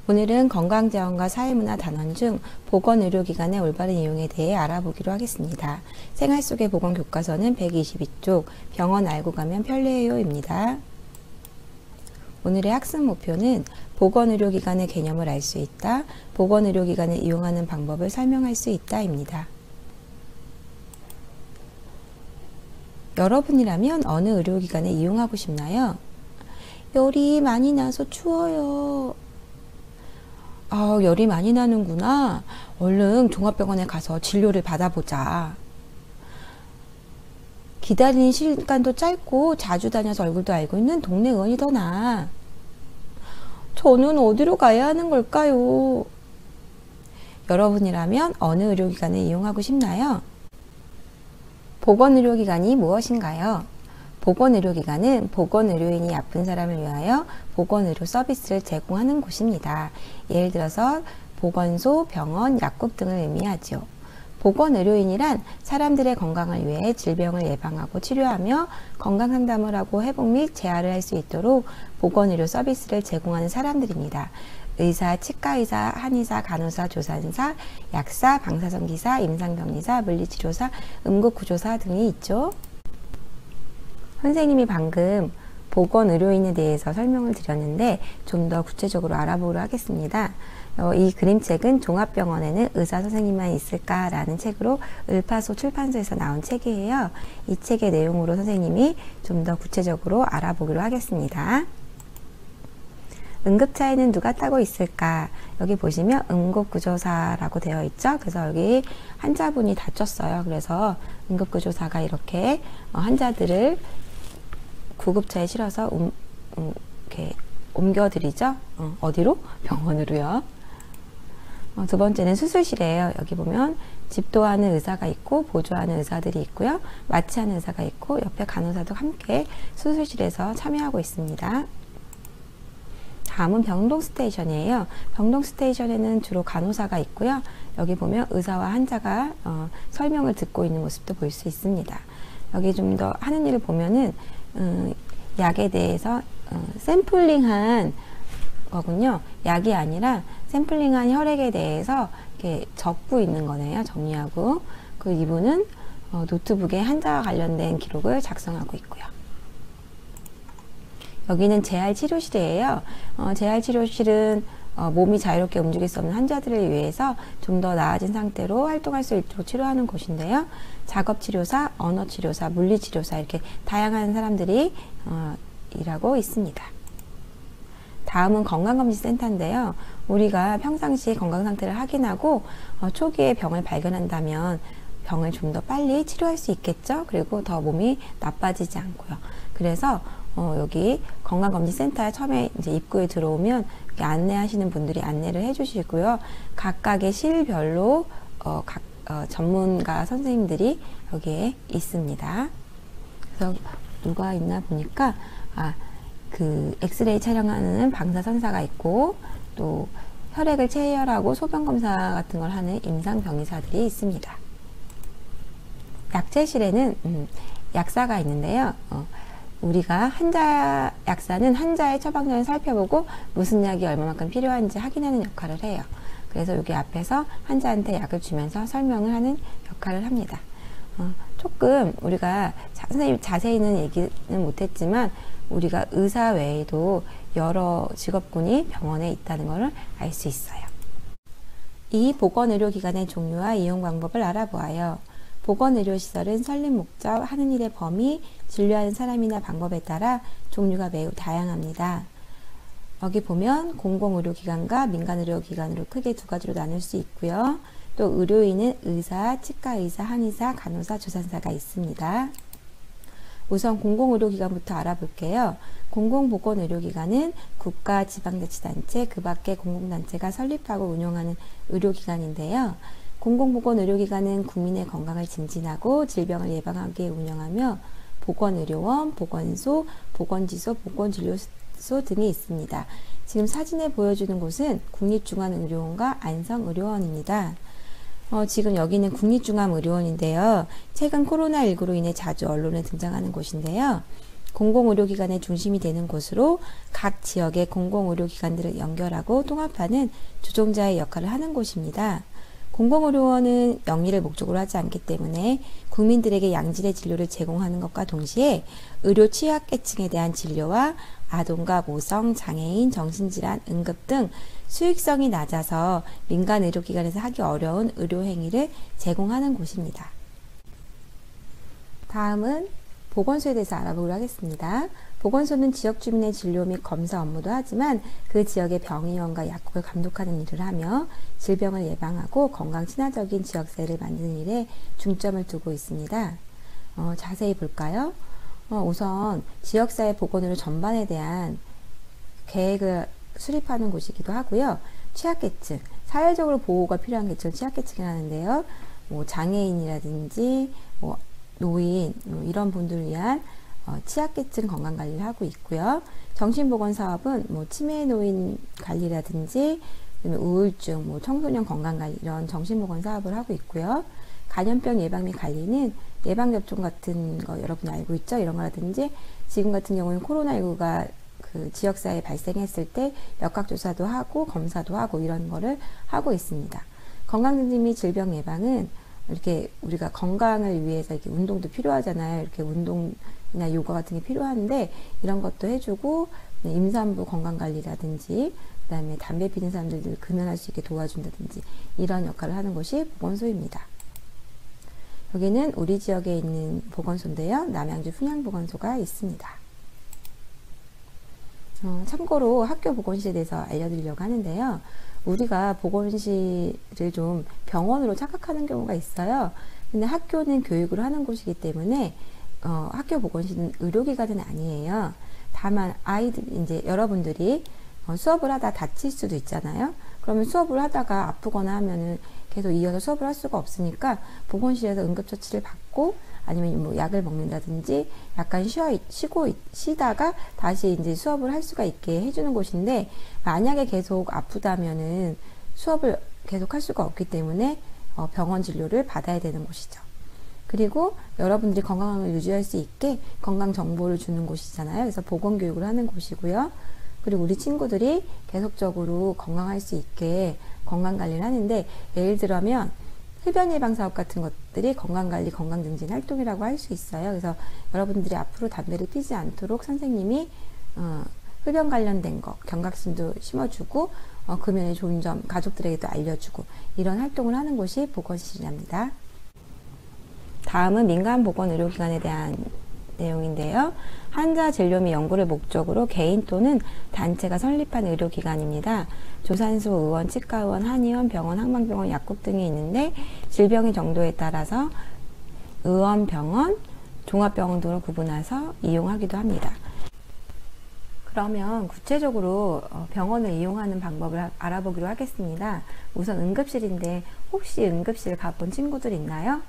오늘은 건강자원과 사회문화 단원 중 보건의료기관의 올바른 이용에 대해 알아보기로 하겠습니다. 생활 속의 보건교과서는 122쪽 병원 알고 가면 편리해요입니다. 오늘의 학습 목표는 보건의료기관의 개념을 알 수 있다, 보건의료기관을 이용하는 방법을 설명할 수 있다입니다. 여러분이라면 어느 의료기관에 이용하고 싶나요? 열이 많이 나서 추워요. 열이 많이 나는구나. 얼른 종합병원에 가서 진료를 받아보자. 기다리는 시간도 짧고 자주 다녀서 얼굴도 알고 있는 동네 의원이 더 나아. 저는 어디로 가야 하는 걸까요? 여러분이라면 어느 의료기관을 이용하고 싶나요? 보건의료기관이 무엇인가요? 보건의료기관은 보건의료인이 아픈 사람을 위하여 보건의료 서비스를 제공하는 곳입니다. 예를 들어서 보건소, 병원, 약국 등을 의미하죠. 보건의료인이란 사람들의 건강을 위해 질병을 예방하고 치료하며 건강상담을 하고 회복 및 재활을 할 수 있도록 보건의료 서비스를 제공하는 사람들입니다. 의사, 치과의사, 한의사, 간호사, 조산사, 약사, 방사선기사, 임상병리사, 물리치료사, 응급구조사 등이 있죠. 선생님이 방금 보건의료인에 대해서 설명을 드렸는데 좀 더 구체적으로 알아보도록 하겠습니다. 이 그림책은 종합병원에는 의사 선생님만 있을까라는 책으로 을파소 출판소에서 나온 책이에요. 이 책의 내용으로 선생님이 좀 더 구체적으로 알아보기로 하겠습니다. 응급차에는 누가 타고 있을까? 여기 보시면 응급구조사라고 되어 있죠. 그래서 여기 환자분이 다쳤어요. 그래서 응급구조사가 이렇게 환자들을 구급차에 실어서 이렇게 옮겨드리죠. 어디로? 병원으로요. 두 번째는 수술실이에요. 여기 보면 집도하는 의사가 있고 보조하는 의사들이 있고요. 마취하는 의사가 있고 옆에 간호사도 함께 수술실에서 참여하고 있습니다. 다음은 병동 스테이션이에요. 병동 스테이션에는 주로 간호사가 있고요. 여기 보면 의사와 환자가 설명을 듣고 있는 모습도 볼 수 있습니다. 여기 좀 더 하는 일을 보면은 약에 대해서 샘플링한 거군요. 약이 아니라 샘플링한 혈액에 대해서 이렇게 적고 있는 거네요. 정리하고. 그 이분은 노트북에 환자와 관련된 기록을 작성하고 있고요. 여기는 재활치료실이에요. 재활치료실은 몸이 자유롭게 움직일 수 없는 환자들을 위해서 좀 더 나아진 상태로 활동할 수 있도록 치료하는 곳인데요. 작업치료사, 언어치료사, 물리치료사 이렇게 다양한 사람들이 일하고 있습니다. 다음은 건강검진센터인데요. 우리가 평상시에 건강상태를 확인하고 초기에 병을 발견한다면 병을 좀 더 빨리 치료할 수 있겠죠. 그리고 더 몸이 나빠지지 않고요. 그래서 여기 건강검진센터에 처음에 이제 입구에 들어오면 안내하시는 분들이 안내를 해주시고요. 각각의 실별로 전문가 선생님들이 여기에 있습니다. 그래서 누가 있나 보니까 그 엑스레이 촬영하는 방사선사가 있고 또 혈액을 체열하고 소변검사 같은 걸 하는 임상병의사들이 있습니다. 약재실에는 약사가 있는데요. 우리가 약사는 환자의 처방전을 살펴보고 무슨 약이 얼마만큼 필요한지 확인하는 역할을 해요. 그래서 여기 앞에서 환자한테 약을 주면서 설명을 하는 역할을 합니다. 조금 우리가 선생님 자세히는 얘기는 못했지만 우리가 의사 외에도 여러 직업군이 병원에 있다는 것을 알 수 있어요. 이 보건의료기관의 종류와 이용 방법을 알아보아요. 보건의료시설은 설립 목적, 하는 일의 범위, 진료하는 사람이나 방법에 따라 종류가 매우 다양합니다. 여기 보면 공공의료기관과 민간의료기관으로 크게 두 가지로 나눌 수 있고요. 또 의료인은 의사, 치과의사, 한의사, 간호사, 조산사가 있습니다. 우선 공공의료기관부터 알아볼게요. 공공보건의료기관은 국가, 지방자치단체, 그 밖의 공공단체가 설립하고 운영하는 의료기관인데요. 공공보건의료기관은 국민의 건강을 증진하고 질병을 예방하게 운영하며 보건의료원, 보건소, 보건지소, 보건진료소 등이 있습니다. 지금 사진에 보여주는 곳은 국립중앙의료원과 안성의료원입니다. 지금 여기는 국립중앙의료원인데요. 최근 코로나19로 인해 자주 언론에 등장하는 곳인데요. 공공의료기관의 중심이 되는 곳으로 각 지역의 공공의료기관들을 연결하고 통합하는 조종자의 역할을 하는 곳입니다. 공공의료원은 영리를 목적으로 하지 않기 때문에 국민들에게 양질의 진료를 제공하는 것과 동시에 의료 취약계층에 대한 진료와 아동과 모성, 장애인, 정신질환, 응급 등 수익성이 낮아서 민간 의료기관에서 하기 어려운 의료행위를 제공하는 곳입니다. 다음은 보건소에 대해서 알아보도록 하겠습니다. 보건소는 지역 주민의 진료 및 검사 업무도 하지만 그 지역의 병의원과 약국을 감독하는 일을 하며 질병을 예방하고 건강 친화적인 지역사회를 만드는 일에 중점을 두고 있습니다. 자세히 볼까요? 우선 지역사회 보건의료 전반에 대한 계획을 수립하는 곳이기도 하고요. 취약계층, 사회적으로 보호가 필요한 계층을 취약계층이라는데요. 장애인이라든지 노인 이런 분들을 위한 취약계층 건강관리를 하고 있고요. 정신보건사업은 치매 노인 관리라든지 우울증, 청소년 건강관리 이런 정신보건사업을 하고 있고요. 감염병 예방 및 관리는 예방접종 같은 거 여러분 알고 있죠? 이런 거라든지 지금 같은 경우는 코로나19가 그 지역사회에 발생했을 때 역학조사도 하고 검사도 하고 이런 거를 하고 있습니다. 건강증진 및 질병 예방은 이렇게 우리가 건강을 위해서 이렇게 운동도 필요하잖아요. 이렇게 운동이나 요가 같은 게 필요한데 이런 것도 해주고 임산부 건강관리라든지 그다음에 담배 피는 사람들을 금연할 수 있게 도와준다든지 이런 역할을 하는 것이 보건소입니다. 여기는 우리 지역에 있는 보건소인데요. 남양주 분양보건소가 있습니다. 참고로 학교 보건실에 대해서 알려드리려고 하는데요. 우리가 보건실을 좀 병원으로 착각하는 경우가 있어요. 근데 학교는 교육을 하는 곳이기 때문에 학교 보건실은 의료기관은 아니에요. 다만 이제 여러분들이 수업을 하다 다칠 수도 있잖아요. 그러면 수업을 하다가 아프거나 하면은 계속 이어서 수업을 할 수가 없으니까 보건실에서 응급처치를 받고 아니면 약을 먹는다든지 약간 쉬다가 다시 이제 수업을 할 수가 있게 해주는 곳인데 만약에 계속 아프다면은 수업을 계속 할 수가 없기 때문에 병원 진료를 받아야 되는 곳이죠. 그리고 여러분들이 건강을 유지할 수 있게 건강 정보를 주는 곳이잖아요. 그래서 보건교육을 하는 곳이고요. 그리고 우리 친구들이 계속적으로 건강할 수 있게 건강관리를 하는데 예를 들면 흡연 예방 사업 같은 것들이 건강관리, 건강증진 활동이라고 할 수 있어요. 그래서 여러분들이 앞으로 담배를 피지 않도록 선생님이 흡연 관련된 거, 경각심도 심어주고 금연의 좋은 점 가족들에게도 알려주고 이런 활동을 하는 곳이 보건실이랍니다. 다음은 민간보건의료기관에 대한 내용인데요. 환자 진료 및 연구를 목적으로 개인 또는 단체가 설립한 의료기관입니다. 조산소, 의원, 치과의원, 한의원, 병원, 항만병원, 약국 등이 있는데 질병의 정도에 따라서 의원, 병원, 종합병원 등으로 구분해서 이용하기도 합니다. 그러면 구체적으로 병원을 이용하는 방법을 알아보기로 하겠습니다. 우선 응급실인데 혹시 응급실 가본 친구들 있나요?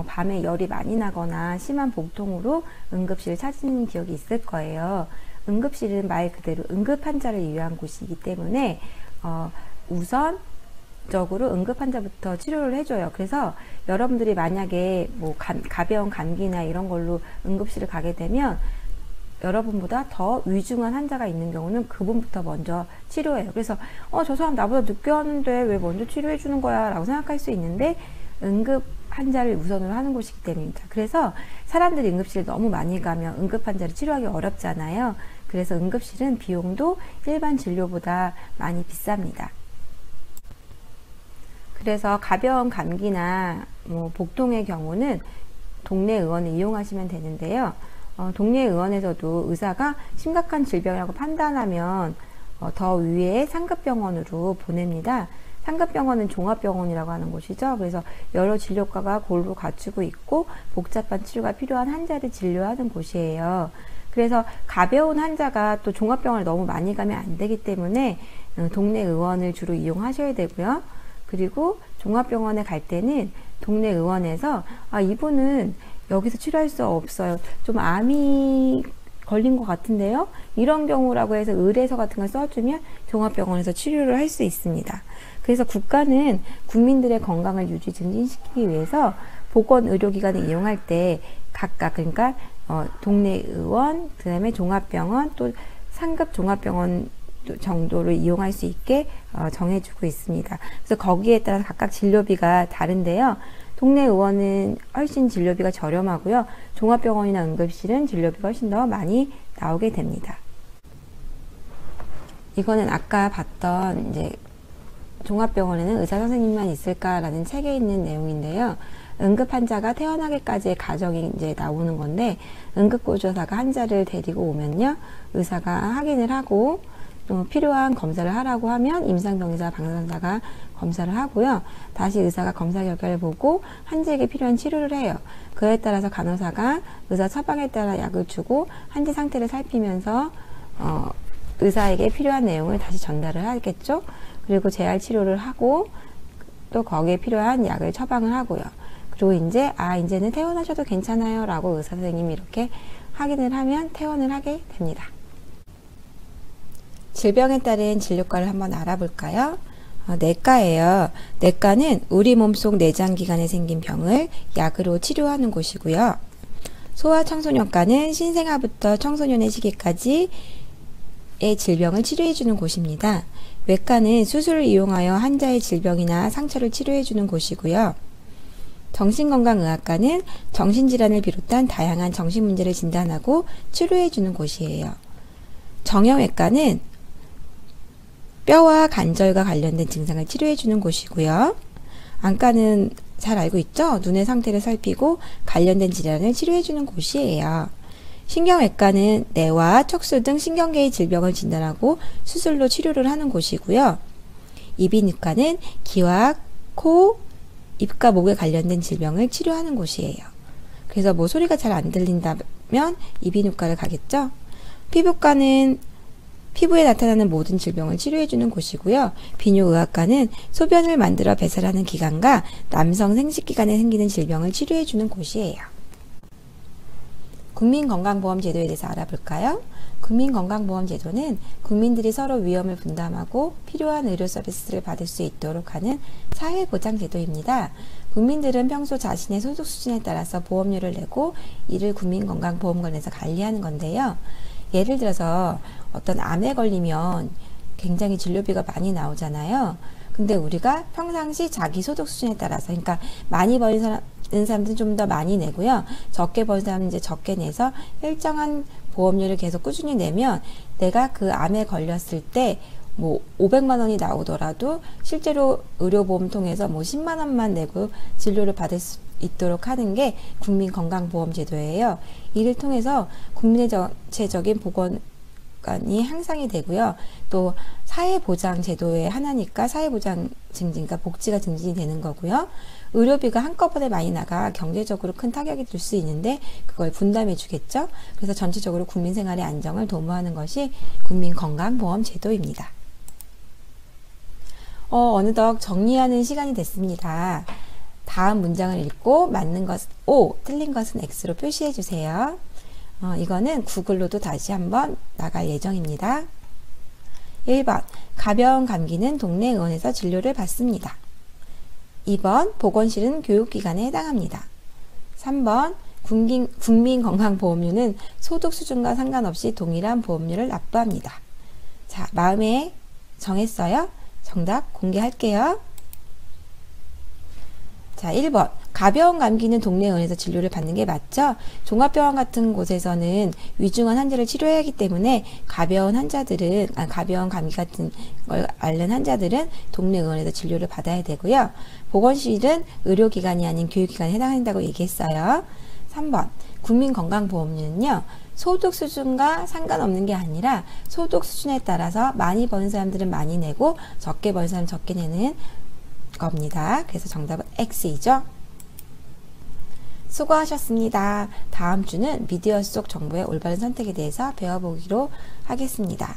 밤에 열이 많이 나거나 심한 복통으로 응급실을 찾는 기억이 있을 거예요. 응급실은 말 그대로 응급 환자를 위한 곳이기 때문에 우선적으로 응급 환자부터 치료를 해줘요. 그래서 여러분들이 만약에 가벼운 감기나 이런 걸로 응급실을 가게 되면 여러분보다 더 위중한 환자가 있는 경우는 그분부터 먼저 치료해요. 그래서 저 사람 나보다 늦게 왔는데 왜 먼저 치료해 주는 거야 라고 생각할 수 있는데 응급 환자를 우선으로 하는 곳이기 때문입니다. 그래서 사람들이 응급실에 너무 많이 가면 응급 환자를 치료하기 어렵잖아요. 그래서 응급실은 비용도 일반 진료보다 많이 비쌉니다. 그래서 가벼운 감기나 복통의 경우는 동네 의원을 이용하시면 되는데요. 동네 의원에서도 의사가 심각한 질병이라고 판단하면 더 위에 상급병원으로 보냅니다. 상급병원은 종합병원이라고 하는 곳이죠. 그래서 여러 진료과가 골고루 갖추고 있고 복잡한 치료가 필요한 환자를 진료하는 곳이에요. 그래서 가벼운 환자가 또 종합병원을 너무 많이 가면 안 되기 때문에 동네 의원을 주로 이용하셔야 되고요. 그리고 종합병원에 갈 때는 동네 의원에서 이분은 여기서 치료할 수 없어요. 좀 암이 걸린 것 같은데요. 이런 경우라고 해서 의뢰서 같은 걸 써주면 종합병원에서 치료를 할 수 있습니다. 그래서 국가는 국민들의 건강을 유지 증진시키기 위해서 보건의료기관을 이용할 때 각각 그러니까 동네 의원, 그 다음에 종합병원, 또 상급 종합병원 정도를 이용할 수 있게 정해주고 있습니다. 그래서 거기에 따라서 각각 진료비가 다른데요. 동네 의원은 훨씬 진료비가 저렴하고요. 종합병원이나 응급실은 진료비가 훨씬 더 많이 나오게 됩니다. 이거는 아까 봤던 이제 종합병원에는 의사 선생님만 있을까라는 책에 있는 내용인데요. 응급 환자가 태어나기까지의 과정이 이제 나오는 건데, 응급구조사가 환자를 데리고 오면요, 의사가 확인을 하고 또 필요한 검사를 하라고 하면 임상병리사, 방사선사가 검사를 하고요. 다시 의사가 검사 결과를 보고 환자에게 필요한 치료를 해요. 그에 따라서 간호사가 의사 처방에 따라 약을 주고 환자 상태를 살피면서 의사에게 필요한 내용을 다시 전달을 하겠죠. 그리고 재활 치료를 하고 또 거기에 필요한 약을 처방을 하고요. 그리고 이제는 퇴원하셔도 괜찮아요 라고 의사 선생님이 이렇게 확인을 하면 퇴원을 하게 됩니다. 질병에 따른 진료과를 한번 알아볼까요? 내과예요. 내과는 우리 몸속 내장기관에 생긴 병을 약으로 치료하는 곳이고요. 소아청소년과는 신생아부터 청소년의 시기까지의 질병을 치료해주는 곳입니다. 외과는 수술을 이용하여 환자의 질병이나 상처를 치료해주는 곳이고요. 정신건강의학과는 정신질환을 비롯한 다양한 정신문제를 진단하고 치료해주는 곳이에요. 정형외과는 뼈와 관절과 관련된 증상을 치료해주는 곳이고요. 안과는 잘 알고 있죠? 눈의 상태를 살피고 관련된 질환을 치료해주는 곳이에요. 신경외과는 뇌와 척수 등 신경계의 질병을 진단하고 수술로 치료를 하는 곳이고요. 이비인후과는 귀와 코, 입과 목에 관련된 질병을 치료하는 곳이에요. 그래서 뭐 소리가 잘 안 들린다면 이비인후과를 가겠죠. 피부과는 피부에 나타나는 모든 질병을 치료해주는 곳이고요. 비뇨의학과는 소변을 만들어 배설하는 기관과 남성 생식기관에 생기는 질병을 치료해주는 곳이에요. 국민건강보험제도에 대해서 알아볼까요? 국민건강보험제도는 국민들이 서로 위험을 분담하고 필요한 의료 서비스를 받을 수 있도록 하는 사회보장제도입니다. 국민들은 평소 자신의 소득 수준에 따라서 보험료를 내고 이를 국민건강보험관에서 관리하는 건데요. 예를 들어서 어떤 암에 걸리면 굉장히 진료비가 많이 나오잖아요. 근데 우리가 평상시 자기 소득 수준에 따라서, 그러니까 많이 버는 사람들은 좀 더 많이 내고요. 적게 버는 사람은 이제 적게 내서 일정한 보험료를 계속 꾸준히 내면 내가 그 암에 걸렸을 때 뭐 500만 원이 나오더라도 실제로 의료보험 통해서 뭐 10만 원만 내고 진료를 받을 수 있도록 하는 게 국민건강보험제도예요. 이를 통해서 국민의 전체적인 보건관이 향상이 되고요. 또 사회보장제도의 하나니까 사회보장 증진과 복지가 증진이 되는 거고요. 의료비가 한꺼번에 많이 나가 경제적으로 큰 타격이 될 수 있는데 그걸 분담해 주겠죠. 그래서 전체적으로 국민 생활의 안정을 도모하는 것이 국민건강보험제도입니다. 어느덧 정리하는 시간이 됐습니다. 다음 문장을 읽고 맞는 것은 O, 틀린 것은 X로 표시해 주세요. 이거는 구글로도 다시 한번 나갈 예정입니다. 1번, 가벼운 감기는 동네 의원에서 진료를 받습니다. 2번, 보건실은 교육기관에 해당합니다. 3번, 국민건강보험료는 소득 수준과 상관없이 동일한 보험료를 납부합니다. 자, 마음에 정했어요? 정답 공개할게요. 자, 1번. 가벼운 감기는 동네 의원에서 진료를 받는 게 맞죠? 종합병원 같은 곳에서는 위중한 환자를 치료해야 하기 때문에 가벼운 감기 같은 걸 앓는 환자들은 동네 의원에서 진료를 받아야 되고요. 보건실은 의료기관이 아닌 교육기관에 해당한다고 얘기했어요. 3번. 국민건강보험료는요, 소득 수준과 상관없는 게 아니라 소득 수준에 따라서 많이 버는 사람들은 많이 내고 적게 버는 사람은 적게 내는 겁니다. 그래서 정답은 X이죠. 수고하셨습니다. 다음 주는 미디어 속 정보의 올바른 선택에 대해서 배워보기로 하겠습니다.